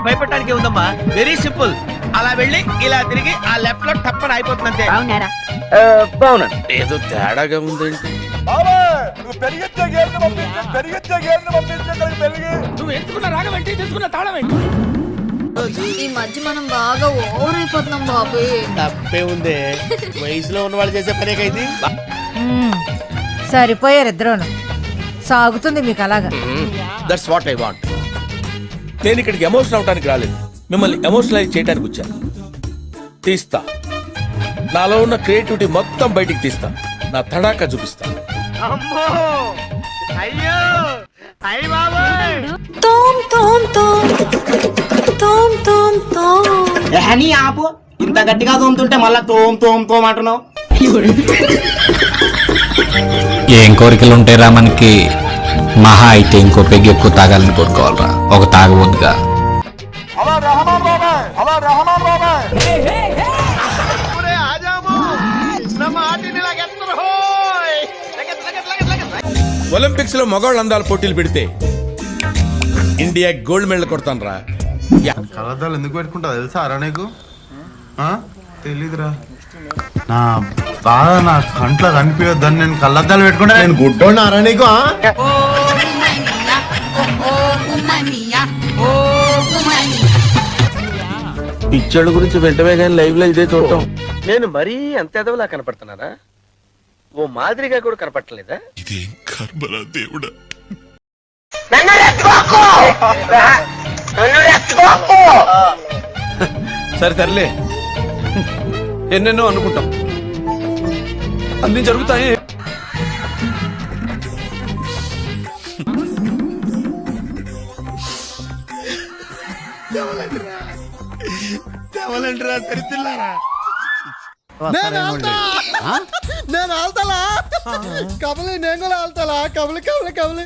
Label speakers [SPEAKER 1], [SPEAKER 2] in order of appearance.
[SPEAKER 1] భయపడటానికి ఉందమ్మా, very simple. అలా వెళ్ళి ఇలా తిరిగి ఆ లెఫ్ట్ లో టప్పని అయిపోతుంది అంతే. బాగున్నాను.
[SPEAKER 2] ఏదో తేడాగా ఉందేంటి?
[SPEAKER 1] నువ్వు ఎంచుకున్న రాగం ఏంటి, తీసుకున్న తాళం ఏంటి?
[SPEAKER 3] ఈ మధ్య మనం బాగా ఓవర్ అయిపోతున్నాం బాబు.
[SPEAKER 1] తప్పే ఉందే, వయసులో ఉన్న వాళ్ళు చేసే పనే కైంది.
[SPEAKER 4] సరిపోయారు ఇద్దరును. సాగుతుంది మీకు అలాగా.
[SPEAKER 2] That's what I want. నేను ఇక్కడికి ఎమోషనల్ అవడానికి రాలేదు, మిమ్మల్ని ఎమోషనలైజ్ చేయడానికి వచ్చాను. తీస్తా, నాలో ఉన్న క్రియేటివిటీ మొత్తం బయటికి తీస్తా, నా తడాకా చూపిస్తా.
[SPEAKER 1] అమ్మో అయ్యో అయ్య బాబోయ్.
[SPEAKER 5] నీ ఆపు, ఇంత గట్టిగా తోముతుంటే మళ్ళా తోమ్ తోమ్ తోమ్ అంటున్నావు.
[SPEAKER 6] ఏం కోరికలు ఉంటాయిరా మనకి? మహా అయితే ఇంకో పెగ్గు ఎక్కువ తాగాలని కోరుకోవాలరా, ఒక తాగబోద్దుగా.
[SPEAKER 2] ఒలింపిక్స్ లో మగవాళ్ళ అందాల పోటీలు పెడితే ఇండియా గోల్డ్ మెడల్ కొడతాను రా.
[SPEAKER 7] కళ్ళద్దాలు ఎందుకు పెట్టుకుంటా తెలుసా రా నీకు? తెలీదురా. నా బాగా నా కంట్లో కనిపించద్దని నేను కళ్ళద్దాలు పెట్టుకుంటా. నేను గుడ్డోన్నారా నీకు?
[SPEAKER 2] పిచ్చోళ్ళ గురించి వెంటనే కానీ లైవ్ లో ఇదే చూడటం.
[SPEAKER 1] నేను మరీ అంత ఎదవలా కనపడుతున్నానా? ఓ మాదిరిగా కూడా కనపడలేదా?
[SPEAKER 2] సరే తరలే, ఎన్నెన్నో అనుకుంటాం, అన్ని జరుగుతాయి.
[SPEAKER 7] నేను ఆల్తలా కబలి, నేను కూడా ఆల్తలా కబలి కబలి కబలి.